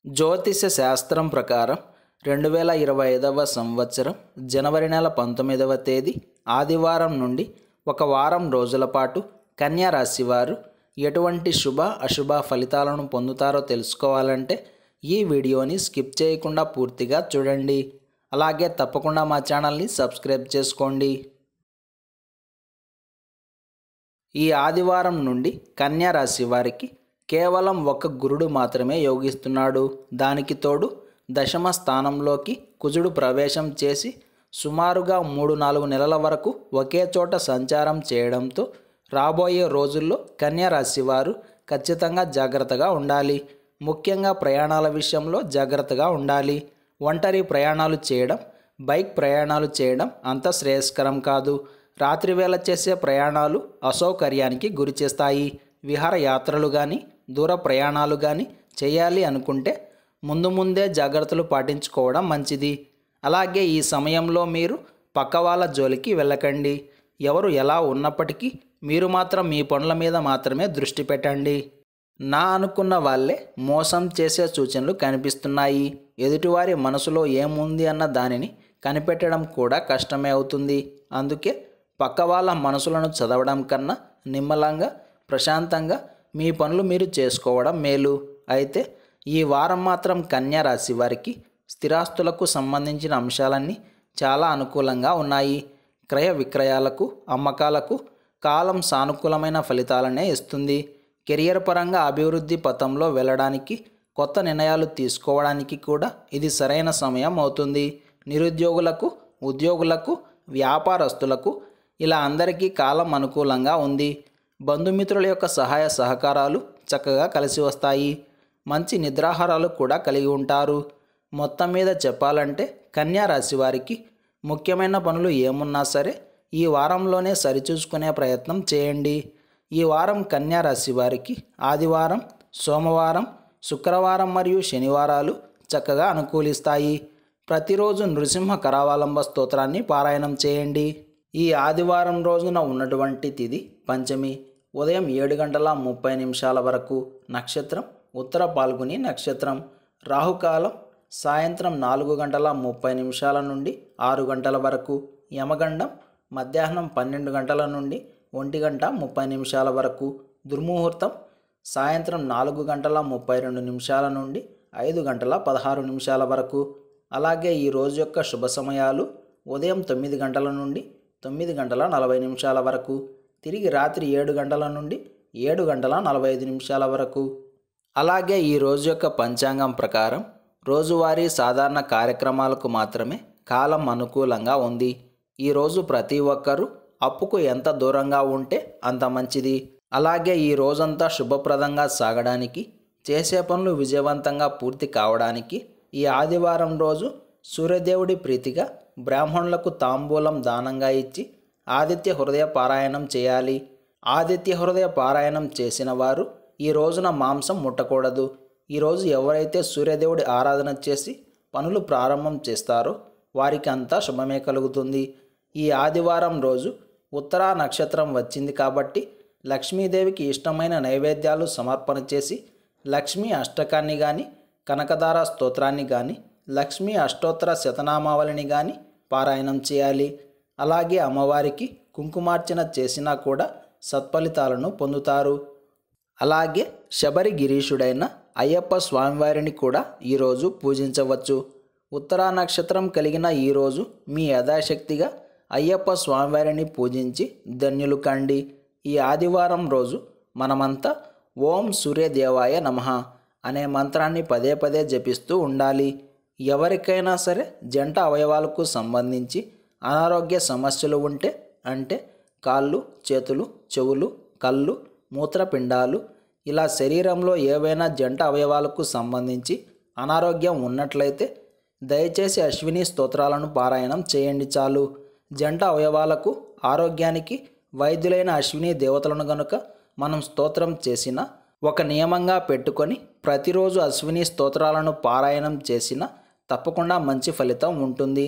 జ్యోతిష శాస్త్రం ప్రకారం 2025వ సంవత్సరం జనవరి నెల 19వ తేదీ ఆదివారం నుండి ఒక వారం రోజుల పాటు కన్యా రాశి వారు ఎటువంటి శుభ అశుభ ఫలితాలను పొందుతారో తెలుసుకోవాలంటే ఈ వీడియోని స్కిప్ చేయకుండా పూర్తిగా చూడండి. అలాగే తప్పకుండా మా ఛానల్ని సబ్స్క్రైబ్ చేసుకోండి. ఈ ఆదివారం నుండి కన్యా రాశి వారికి కేవలం ఒక గురుడు మాత్రమే యోగిస్తున్నాడు. దానికి తోడు దశమ స్థానంలోకి కుజుడు ప్రవేశం చేసి సుమారుగా 3-4 నెలల వరకు ఒకే చోట సంచారం చేయడంతో రాబోయే రోజుల్లో కన్యా రాశి వారు ఖచ్చితంగా జాగ్రత్తగా ఉండాలి. ముఖ్యంగా ప్రయాణాల విషయంలో జాగ్రత్తగా ఉండాలి. ఒంటరి ప్రయాణాలు చేయడం, బైక్ ప్రయాణాలు చేయడం అంత శ్రేయస్కరం కాదు. రాత్రి వేళ చేసే ప్రయాణాలు అసౌకర్యానికి గురి చేస్తాయి. విహారయాత్రలు కానీ దూర ప్రయాణాలు కానీ చేయాలి అనుకుంటే ముందే జాగ్రత్తలు పాటించుకోవడం మంచిది. అలాగే ఈ సమయంలో మీరు పక్క వాళ్ళ జోలికి వెళ్ళకండి. ఎవరు ఎలా ఉన్నప్పటికీ మీరు మాత్రం మీ పనుల మీద మాత్రమే దృష్టి పెట్టండి. నా అనుకున్న వాళ్ళే మోసం చేసే సూచనలు కనిపిస్తున్నాయి. ఎదుటివారి మనసులో ఏముంది అన్న దానిని కనిపెట్టడం కూడా కష్టమే అవుతుంది. అందుకే పక్క వాళ్ళ మనసులను చదవడం కన్నా నిమ్మలంగా ప్రశాంతంగా మీ పనులు మీరు చేసుకోవడం మేలు. అయితే ఈ వారం మాత్రం కన్యా రాశి వారికి స్థిరాస్తులకు సంబంధించిన అంశాలన్నీ చాలా అనుకూలంగా ఉన్నాయి. క్రయ విక్రయాలకు, అమ్మకాలకు కాలం సానుకూలమైన ఫలితాలనే ఇస్తుంది. కెరియర్ పరంగా అభివృద్ధి పథంలో వెళ్ళడానికి, కొత్త నిర్ణయాలు తీసుకోవడానికి కూడా ఇది సరైన సమయం అవుతుంది. నిరుద్యోగులకు, ఉద్యోగులకు, వ్యాపారస్తులకు ఇలా అందరికీ కాలం అనుకూలంగా ఉంది. బంధుమిత్రుల యొక్క సహాయ సహకారాలు చక్కగా కలిసి వస్తాయి. మంచి నిద్రాహారాలు కూడా కలిగి ఉంటారు. మొత్తం మీద చెప్పాలంటే కన్యా రాశి వారికి ముఖ్యమైన పనులు ఏమున్నా సరే ఈ వారంలోనే సరిచూసుకునే ప్రయత్నం చేయండి. ఈ వారం కన్యా రాశి వారికి ఆదివారం, సోమవారం, శుక్రవారం మరియు శనివారాలు చక్కగా అనుకూలిస్తాయి. ప్రతిరోజు నృసింహ కరావలంబ స్తోత్రాన్ని పారాయణం చేయండి. ఈ ఆదివారం రోజున ఉన్నటువంటి తిథి పంచమి. ఉదయం 7:30 వరకు. నక్షత్రం ఉత్తర పాల్గొని నక్షత్రం. రాహుకాలం సాయంత్రం 4:30 నుండి 6 గంటల వరకు. యమగండం మధ్యాహ్నం 12 గంటల నుండి 1:30 వరకు. దుర్ముహూర్తం సాయంత్రం 4:32 నుండి 5:16 వరకు. అలాగే ఈ రోజు యొక్క శుభ సమయాలు ఉదయం 9 గంటల నుండి 9:40 వరకు. తిరిగి రాత్రి 7 గంటల నుండి 7:45 వరకు. అలాగే ఈ రోజు యొక్క పంచాంగం ప్రకారం రోజువారీ సాధారణ కార్యక్రమాలకు మాత్రమే కాలం అనుకూలంగా ఉంది. ఈరోజు ప్రతి ఒక్కరూ అప్పుకు ఎంత దూరంగా ఉంటే అంత మంచిది. అలాగే ఈ రోజంతా శుభప్రదంగా సాగడానికి, చేసే పనులు విజయవంతంగా పూర్తి కావడానికి ఈ ఆదివారం రోజు సూర్యదేవుడి ప్రీతిగా బ్రాహ్మణులకు తాంబూలం దానంగా ఇచ్చి ఆదిత్య హృదయ పారాయణం చేయాలి. ఆదిత్య హృదయ పారాయణం చేసిన వారు ఈ రోజున మాంసం ముట్టకూడదు. ఈరోజు ఎవరైతే సూర్యదేవుడి ఆరాధన చేసి పనులు ప్రారంభం చేస్తారో వారికి అంతా శుభమే కలుగుతుంది. ఈ ఆదివారం రోజు ఉత్తరా నక్షత్రం వచ్చింది కాబట్టి లక్ష్మీదేవికి ఇష్టమైన నైవేద్యాలు సమర్పణ చేసి లక్ష్మీ అష్టకాన్ని కానీ, కనకదార స్తోత్రాన్ని కానీ, లక్ష్మీ అష్టోత్తర శతనామావళిని కానీ పారాయణం చేయాలి. అలాగే అమ్మవారికి కుంకుమార్చన చేసినా కూడా సత్ఫలితాలను పొందుతారు. అలాగే శబరి గిరీషుడైన అయ్యప్ప స్వామివారిని కూడా ఈరోజు పూజించవచ్చు. ఉత్తరా నక్షత్రం కలిగిన ఈరోజు మీ యథాశక్తిగా అయ్యప్ప స్వామివారిని పూజించి ధన్యులు కండి. ఈ ఆదివారం రోజు మనమంతా ఓం సూర్యదేవాయ నమః అనే మంత్రాన్ని పదే పదే జపిస్తూ ఉండాలి. ఎవరికైనా సరే జంట అవయవాలకు సంబంధించి అనారోగ్య సమస్యలు ఉంటే, అంటే కాళ్ళు, చేతులు, చెవులు, కళ్ళు, మూత్రపిండాలు ఇలా శరీరంలో ఏవైనా జంట అవయవాలకు సంబంధించి అనారోగ్యం ఉన్నట్లయితే దయచేసి అశ్విని స్తోత్రాలను పారాయణం చేయండి చాలు. జంట అవయవాలకు ఆరోగ్యానికి వైద్యులైన అశ్విని దేవతలను గనుక మనం స్తోత్రం చేసిన ఒక నియమంగా పెట్టుకొని ప్రతిరోజు అశ్విని స్తోత్రాలను పారాయణం చేసిన తప్పకుండా మంచి ఫలితం ఉంటుంది.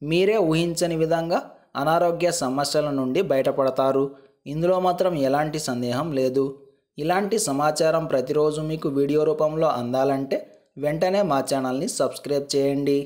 మీరే ఊహించని విధంగా అనారోగ్య సమస్యల నుండి బయటపడతారు. ఇందులో మాత్రం ఎలాంటి సందేహం లేదు. ఇలాంటి సమాచారం ప్రతిరోజు మీకు వీడియో రూపంలో అందాలంటే వెంటనే మా ఛానల్ని సబ్స్క్రైబ్ చేయండి.